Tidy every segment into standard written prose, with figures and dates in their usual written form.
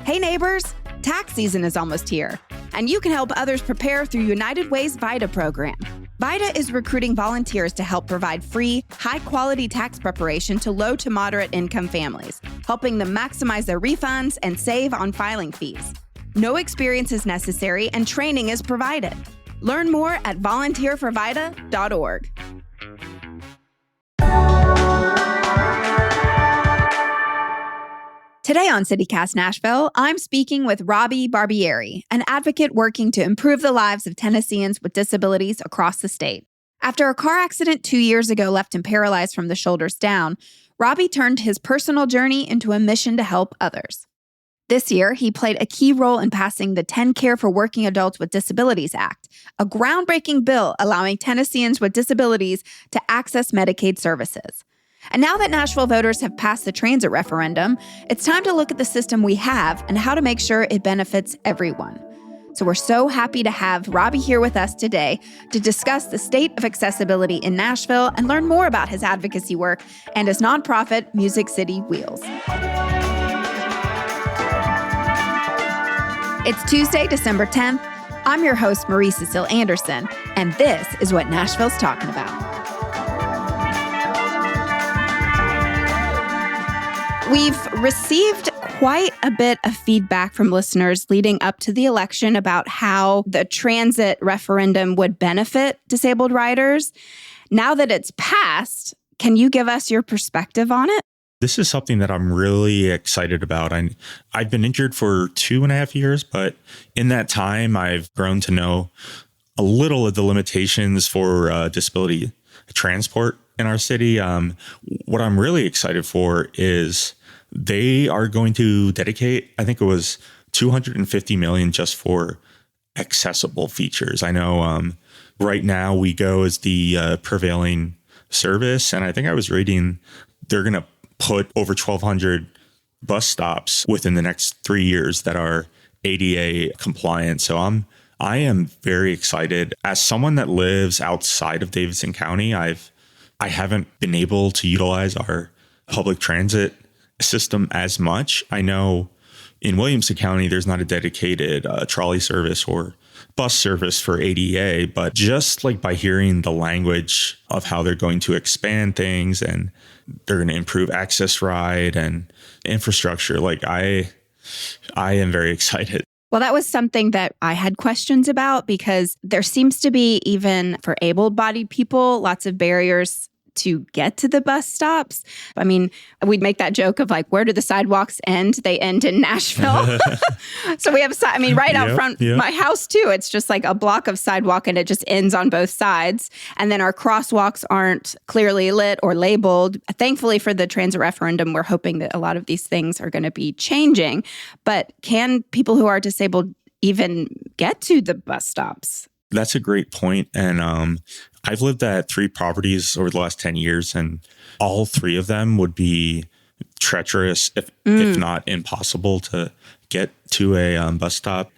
Hey neighbors, tax season is almost here, and you can help others prepare through United Way's VITA program. VITA is recruiting volunteers to help provide free, high-quality tax preparation to low to moderate income families, helping them maximize their refunds and save on filing fees. No experience is necessary and training is provided. Learn more at volunteerforvita.org. Today on CityCast Nashville, I'm speaking with Robbie Barbieri, an advocate working to improve the lives of Tennesseans with disabilities across the state. After a car accident 2 years ago left him paralyzed from the shoulders down, Robbie turned his personal journey into a mission to help others. This year, he played a key role in passing the TennCare for Working Adults with Disabilities Act, a groundbreaking bill allowing Tennesseans with disabilities to access Medicaid services. And now that Nashville voters have passed the transit referendum, it's time to look at the system we have and how to make sure it benefits everyone. So we're so happy to have Robbie here with us today to discuss the state of accessibility in Nashville and learn more about his advocacy work and his nonprofit, Music City Wheels. It's Tuesday, December 10th. I'm your host, Marie Cecile Anderson, and this is what Nashville's talking about. We've received quite a bit of feedback from listeners leading up to the election about how the transit referendum would benefit disabled riders. Now that it's passed, can you give us your perspective on it? This is something that I'm really excited about. I've been injured for 2.5 years, but in that time, I've grown to know a little of the limitations for disability transport in our city. What I'm really excited for is they are going to dedicate, I think it was $250 million just for accessible features. I know right now we go as the prevailing service, and I think I was reading they're going to put over 1,200 bus stops within the next 3 years that are ADA compliant. So I am very excited. As someone that lives outside of Davidson County, I haven't been able to utilize our public transit system as much. I know in Williamson County, there's not a dedicated trolley service or bus service for ADA, but just like by hearing the language of how they're going to expand things and they're going to improve access ride and infrastructure, like I am very excited. Well, that was something that I had questions about because there seems to be, even for able-bodied people, lots of barriers to get to the bus stops. I mean, we'd make that joke of like, where do the sidewalks end? They end in Nashville. So we have, right out front my house too. It's just like a block of sidewalk and it just ends on both sides. And then our crosswalks aren't clearly lit or labeled. Thankfully for the transit referendum, we're hoping that a lot of these things are going to be changing. But can people who are disabled even get to the bus stops? That's a great point. And I've lived at 3 properties over the last 10 years, and all 3 of them would be treacherous, if not impossible, to get to a bus stop.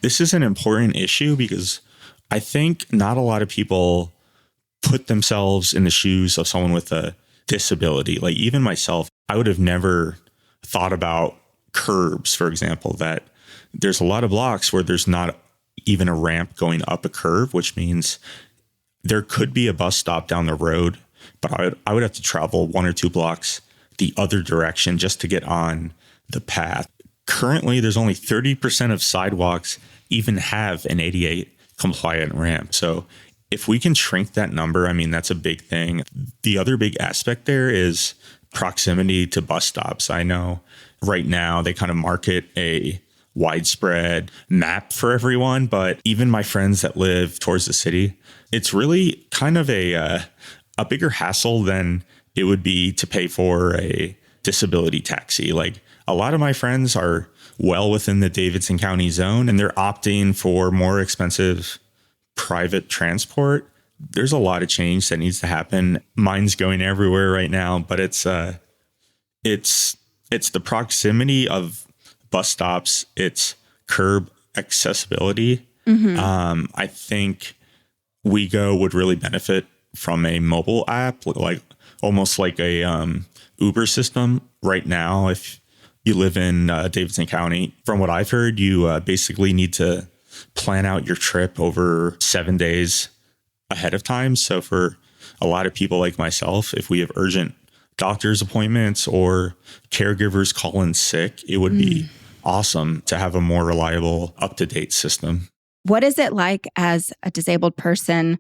This is an important issue because I think not a lot of people put themselves in the shoes of someone with a disability. Like even myself, I would have never thought about curbs, for example, that there's a lot of blocks where there's not even a ramp going up a curve, which means there could be a bus stop down the road, but I would have to travel 1 or 2 blocks the other direction just to get on the path. Currently, there's only 30% of sidewalks even have an ADA compliant ramp. So if we can shrink that number, I mean, that's a big thing. The other big aspect there is proximity to bus stops. I know right now they kind of market a widespread map for everyone, but even my friends that live towards the city, it's really kind of a bigger hassle than it would be to pay for a disability taxi. Like a lot of my friends are well within the Davidson County zone and they're opting for more expensive private transport. There's a lot of change that needs to happen. Mine's going everywhere right now, but it's the proximity of bus stops, it's curb accessibility. I think WeGo would really benefit from a mobile app, like almost like a Uber system right now. If you live in Davidson County. From what I've heard, you basically need to plan out your trip over 7 days ahead of time. So for a lot of people like myself, if we have urgent doctor's appointments or caregivers call in sick, it would be awesome to have a more reliable, up-to-date system. What is it like as a disabled person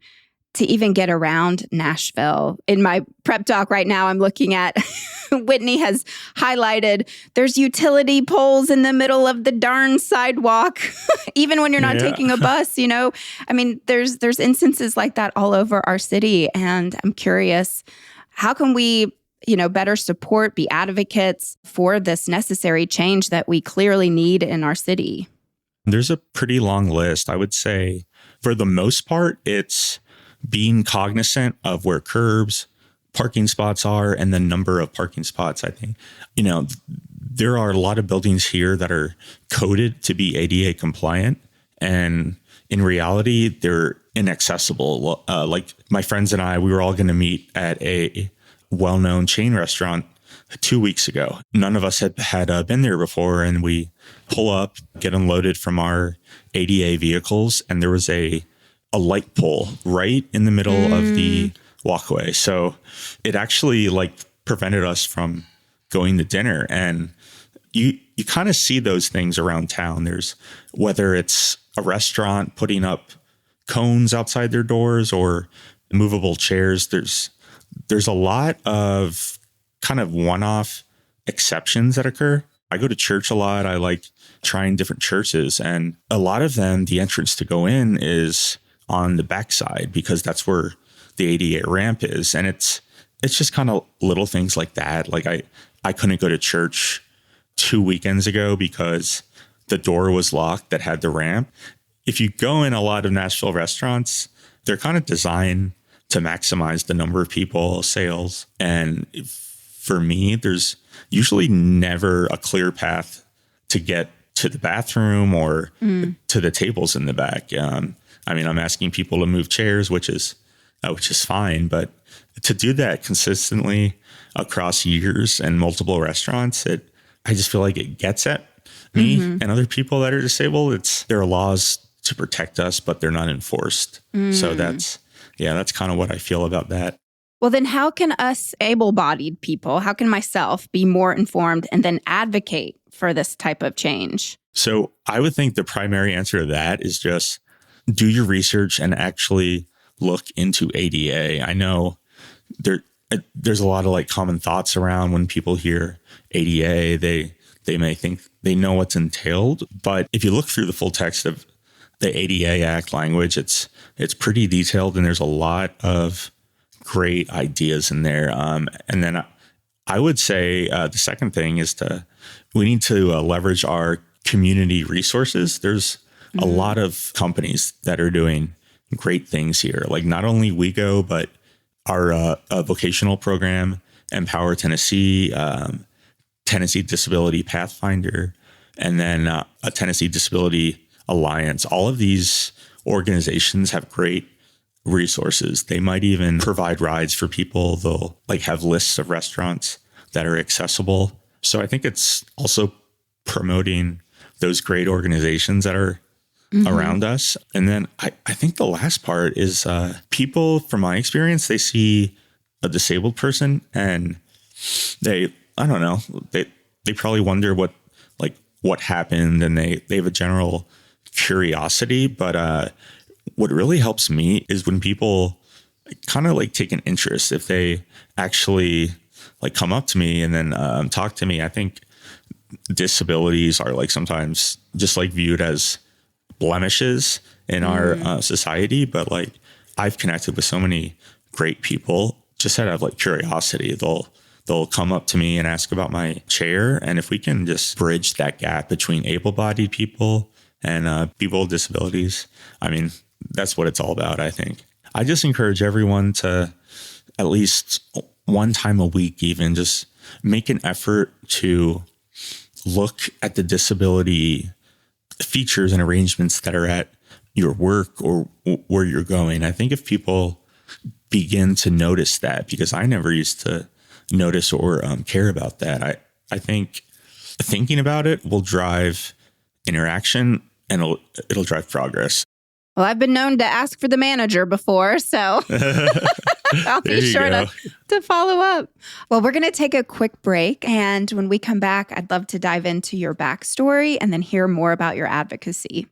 to even get around Nashville? In my prep doc right now, I'm looking at Whitney has highlighted there's utility poles in the middle of the darn sidewalk, even when you're not taking a bus, you know? I mean, there's instances like that all over our city. And I'm curious, how can we, better support, be advocates for this necessary change that we clearly need in our city? There's a pretty long list. I would say for the most part, it's being cognizant of where curbs, parking spots are, and the number of parking spots. I think, there are a lot of buildings here that are coded to be ADA compliant. And in reality, they're inaccessible. Like my friends and I, we were all going to meet at a well-known chain restaurant 2 weeks ago. None of us had been there before, and we pull up, get unloaded from our ADA vehicles, and there was a light pole right in the middle of the walkway. So it actually prevented us from going to dinner. And you kind of see those things around town. There's, whether it's a restaurant putting up cones outside their doors or movable chairs, there's a lot of kind of one-off exceptions that occur. I go to church a lot. I like trying different churches, and a lot of them, the entrance to go in is on the backside because that's where the ADA ramp is. And it's just kind of little things like that. Like I couldn't go to church 2 weekends ago because the door was locked that had the ramp. If you go in a lot of Nashville restaurants, they're kind of designed to maximize the number of people, sales. And for me, there's usually never a clear path to get to the bathroom or to the tables in the back. I'm asking people to move chairs, which is fine, but to do that consistently across years and multiple restaurants, I just feel like it gets at me and other people that are disabled. There are laws to protect us, but they're not enforced. So that's kind of what I feel about that. Well, then how can us able-bodied people, how can myself be more informed and then advocate for this type of change? So I would think the primary answer to that is just do your research and actually look into ADA. I know there's a lot of common thoughts around when people hear ADA. They may think they know what's entailed, but if you look through the full text of the ADA Act language, it's pretty detailed, and there's a lot of great ideas in there. And then I would say the second thing is we need to leverage our community resources. There's a lot of companies that are doing great things here. Like not only WeGo, but our vocational program, Empower Tennessee, Tennessee Disability Pathfinder, and then a Tennessee Disability Alliance. All of these organizations have great resources. They might even provide rides for people. They'll have lists of restaurants that are accessible. So I think it's also promoting those great organizations that are around us. And then I think the last part is people, from my experience, they see a disabled person and they probably wonder what happened, and they have a general curiosity. But what really helps me is when people kind of take an interest. If they actually come up to me and then talk to me, I think disabilities are sometimes just viewed as blemishes in our society. But I've connected with so many great people just out of curiosity. They'll come up to me and ask about my chair. And if we can just bridge that gap between able-bodied people and people with disabilities, that's what it's all about, I think. I just encourage everyone to at least one time a week, even just make an effort to look at the disability features and arrangements that are at your work or where you're going. I think if people begin to notice that, because I never used to notice or care about that, I think thinking about it will drive interaction and it'll drive progress. Well, I've been known to ask for the manager before, so I'll be sure to follow up. Well, we're going to take a quick break. And when we come back, I'd love to dive into your backstory and then hear more about your advocacy.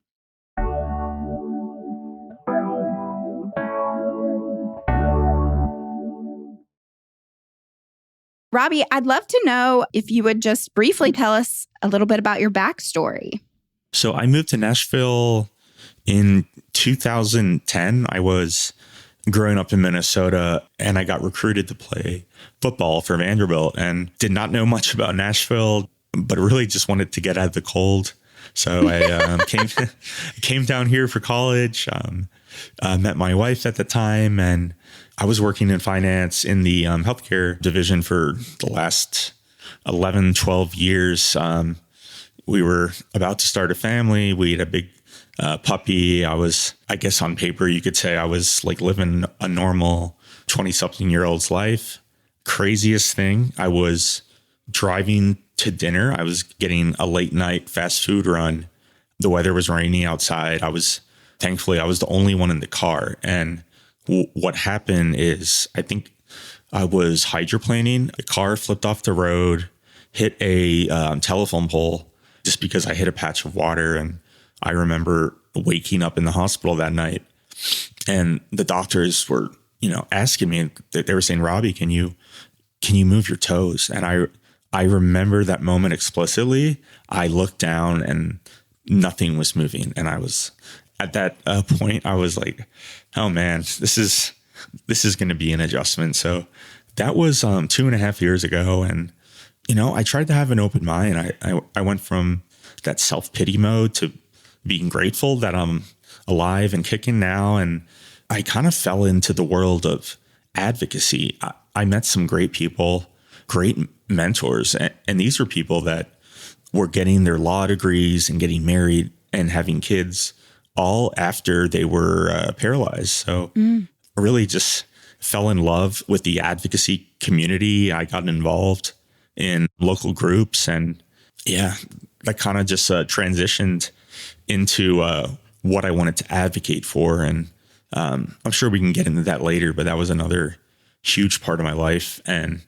Robbie, I'd love to know if you would just briefly tell us a little bit about your backstory. So I moved to Nashville in 2010. I was growing up in Minnesota and I got recruited to play football for Vanderbilt and did not know much about Nashville, but really just wanted to get out of the cold. So I came down here for college, met my wife at the time, and I was working in finance in the healthcare division for the last 11, 12 years. We were about to start a family. We had a big puppy. I guess on paper, you could say I was like living a normal 20-something-year-old's life. Craziest thing, I was driving to dinner. I was getting a late night fast food run. The weather was rainy outside. Thankfully, I was the only one in the car. And what happened is I think I was hydroplaning. The car flipped off the road, hit a telephone pole just because I hit a patch of water. And I remember waking up in the hospital that night and the doctors were, asking me, they were saying, Robbie, can you move your toes? And I remember that moment explicitly. I looked down and nothing was moving. And I was at that point, I was like, oh man, this is going to be an adjustment. So that was 2.5 years ago. And, I tried to have an open mind. I went from that self-pity mode to being grateful that I'm alive and kicking now. And I kind of fell into the world of advocacy. I met some great people, great mentors. And these were people that were getting their law degrees and getting married and having kids all after they were paralyzed. So I really just fell in love with the advocacy community. I got involved in local groups and that kind of just transitioned into what I wanted to advocate for. And I'm sure we can get into that later, but that was another huge part of my life. And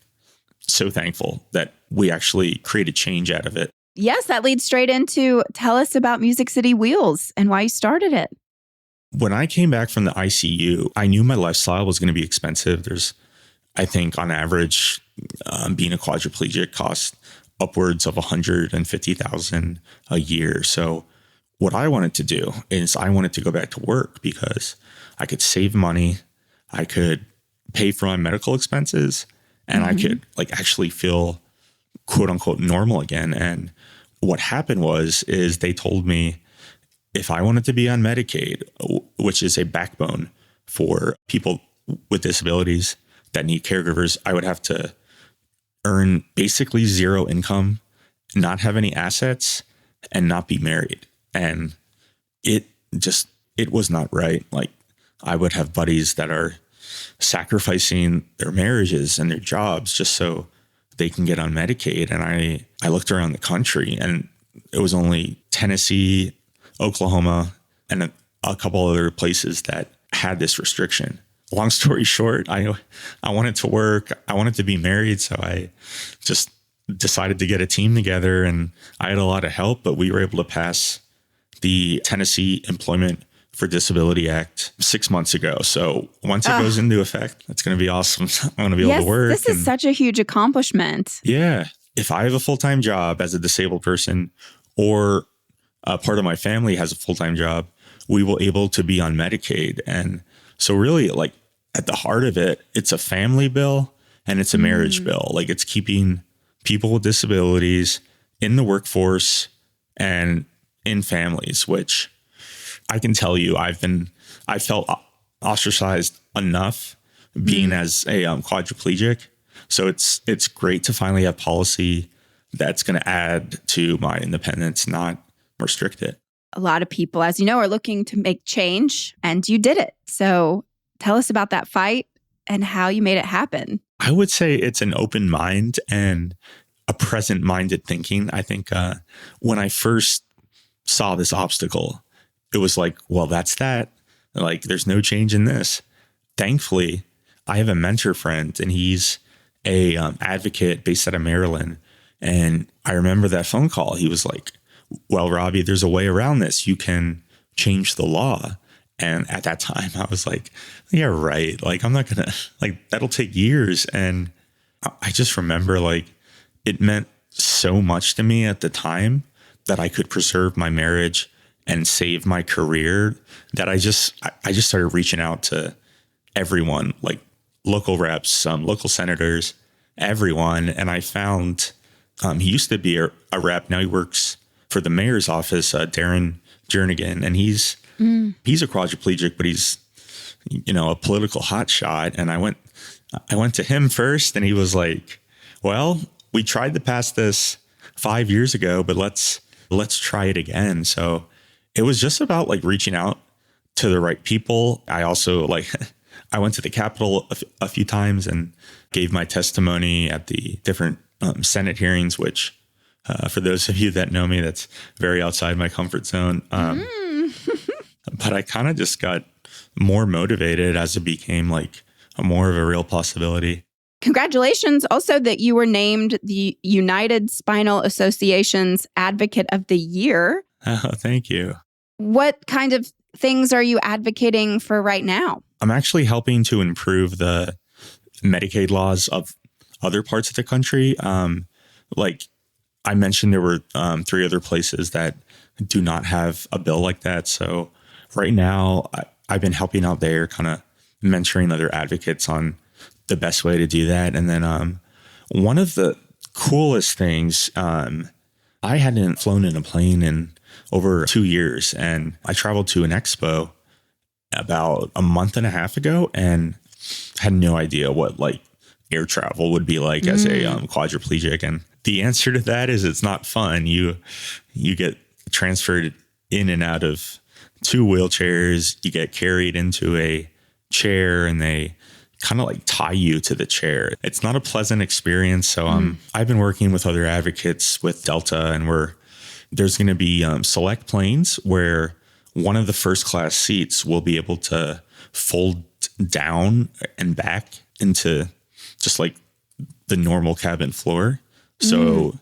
so thankful that we actually created change out of it. Yes, that leads straight into tell us about Music City Wheels and why you started it. When I came back from the ICU, I knew my lifestyle was going to be expensive. There's, I think on average, being a quadriplegic costs upwards of $150,000 a year. So what I wanted to do is I wanted to go back to work because I could save money. I could pay for my medical expenses and I could actually feel quote unquote normal again. And what happened is they told me if I wanted to be on Medicaid, which is a backbone for people with disabilities that need caregivers, I would have to earn basically zero income, not have any assets, and not be married. And it was not right. Like I would have buddies that are sacrificing their marriages and their jobs just so they can get on Medicaid. And I looked around the country and it was only Tennessee, Oklahoma, and a couple other places that had this restriction. Long story short, I wanted to work. I wanted to be married. So I just decided to get a team together and I had a lot of help, but we were able to pass the Tennessee Employment for Disability Act 6 months ago. So once it goes into effect, it's going to be awesome. I'm going to be able to work. This is such a huge accomplishment. Yeah. If I have a full-time job as a disabled person or a part of my family has a full-time job, we will able to be on Medicaid. And so really like at the heart of it, it's a family bill and it's a marriage bill. Like it's keeping people with disabilities in the workforce and in families, which I can tell you, I felt ostracized enough being as a quadriplegic. So it's great to finally have policy that's going to add to my independence, not restrict it. A lot of people, as you know, are looking to make change and you did it. So tell us about that fight and how you made it happen. I would say it's an open mind and a present-minded thinking. I think when I first saw this obstacle, it was like, well, that's that. Like, there's no change in this. Thankfully, I have a mentor friend, and he's a advocate based out of Maryland. And I remember that phone call. He was like, well, Robbie, there's a way around this. You can change the law. And at that time, I was like, yeah, right. Like, I'm not going to, like, that'll take years. And I just remember, like, it meant so much to me at the time that I could preserve my marriage and save my career, that I just started reaching out to everyone, like local reps, some local senators, everyone. And I found, he used to be a rep. Now he works for the mayor's office, Darren Jernigan. And he's a quadriplegic, but he's, you know, a political hotshot. And I went to him first, and he was like, well, we tried to pass this 5 years ago, but let's try it again. So it was just about like reaching out to the right people. I also I went to the Capitol a few times and gave my testimony at the different Senate hearings, which for those of you that know me, that's very outside my comfort zone. But I kind of just got more motivated as it became like more of a real possibility. Congratulations also that you were named the United Spinal Association's Advocate of the Year. Oh, thank you. What kind of things are you advocating for right now? I'm actually helping to improve the Medicaid laws of other parts of the country. Like I mentioned, there were 3 other places that do not have a bill like that. So right now, I've been helping out there, kind of mentoring other advocates on the best way to do that. And then one of the coolest things, I hadn't flown in a plane in over 2 years, and I traveled to an expo about a month and a half ago and had no idea what like air travel would be like as a quadriplegic. And the answer to that is it's not fun. You get transferred in and out of 2 wheelchairs. You get carried into a chair, and they kind of like tie you to the chair. It's not a pleasant experience. So I've been working with other advocates with Delta, and there's going to be select planes where one of the first class seats will be able to fold down and back into just like the normal cabin floor. So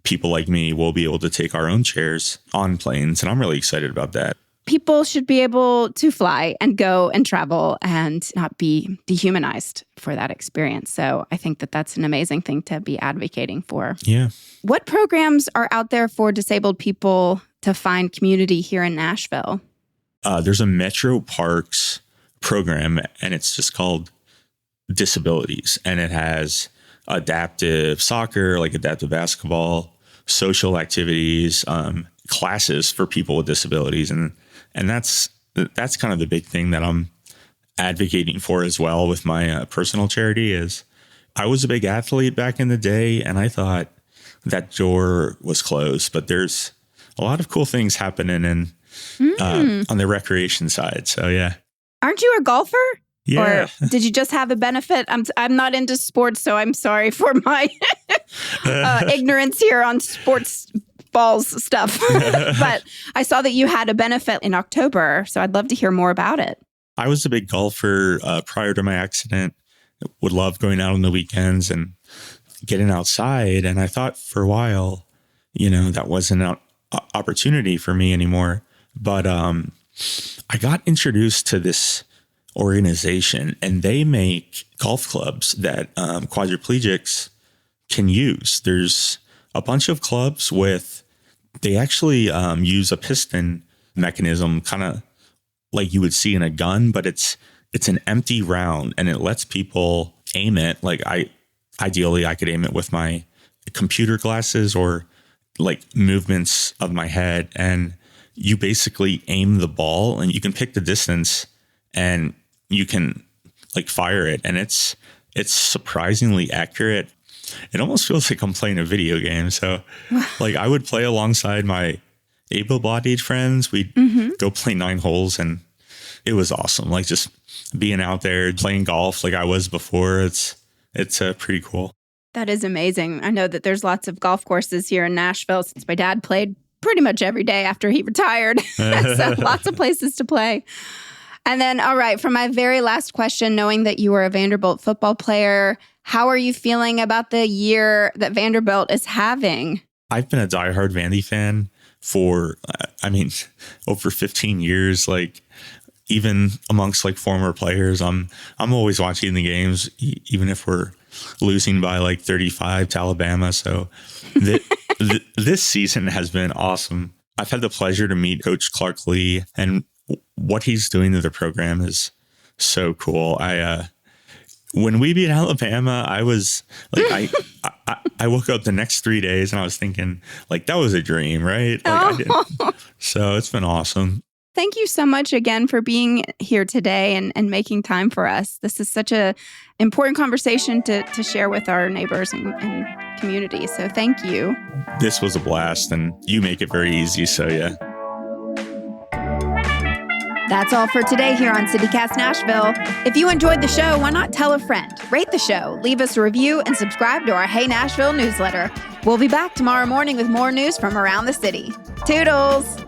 people like me will be able to take our own chairs on planes. And I'm really excited about that. People should be able to fly and go and travel and not be dehumanized for that experience. So I think that that's an amazing thing to be advocating for. Yeah. What programs are out there for disabled people to find community here in Nashville? There's a Metro Parks program, and it's just called Disabilities. And it has adaptive soccer, like adaptive basketball, social activities, classes for people with disabilities. And that's kind of the big thing that I'm advocating for as well with my personal charity. Is I was a big athlete back in the day, and I thought that door was closed, but there's a lot of cool things happening on the recreation side. So yeah. Aren't you a golfer? Yeah. Or did you just have a benefit? I'm not into sports, so I'm sorry for my ignorance here on sports balls stuff. But I saw that you had a benefit in October, so I'd love to hear more about it. I was a big golfer prior to my accident. Would love going out on the weekends and getting outside. And I thought for a while, that wasn't an opportunity for me anymore. But I got introduced to this organization, and they make golf clubs that quadriplegics can use. There's a bunch of clubs they actually use a piston mechanism, kind of like you would see in a gun, but it's an empty round, and it lets people aim it. Like ideally I could aim it with my computer glasses or like movements of my head, and you basically aim the ball and you can pick the distance and you can like fire it, and it's surprisingly accurate. It almost feels like I'm playing a video game. So like I would play alongside my able-bodied friends. We'd go play 9 holes, and it was awesome. Like just being out there playing golf like I was before. It's pretty cool. That is amazing. I know that there's lots of golf courses here in Nashville since my dad played pretty much every day after he retired. So lots of places to play. And then, all right, for my very last question, knowing that you were a Vanderbilt football player, how are you feeling about the year that Vanderbilt is having? I've been a diehard Vandy fan for, over 15 years. Like, even amongst like former players, I'm always watching the games, even if we're losing by like 35 to Alabama. So this season has been awesome. I've had the pleasure to meet Coach Clark Lee, and what he's doing to the program is so cool. When we beat Alabama, I was like, I woke up the next 3 days and I was thinking, like, that was a dream, right? Like, so it's been awesome. Thank you so much again for being here today and making time for us. This is such a important conversation to share with our neighbors and community. So thank you. This was a blast, and you make it very easy. So yeah. That's all for today here on CityCast Nashville. If you enjoyed the show, why not tell a friend? Rate the show, leave us a review, and subscribe to our Hey Nashville newsletter. We'll be back tomorrow morning with more news from around the city. Toodles!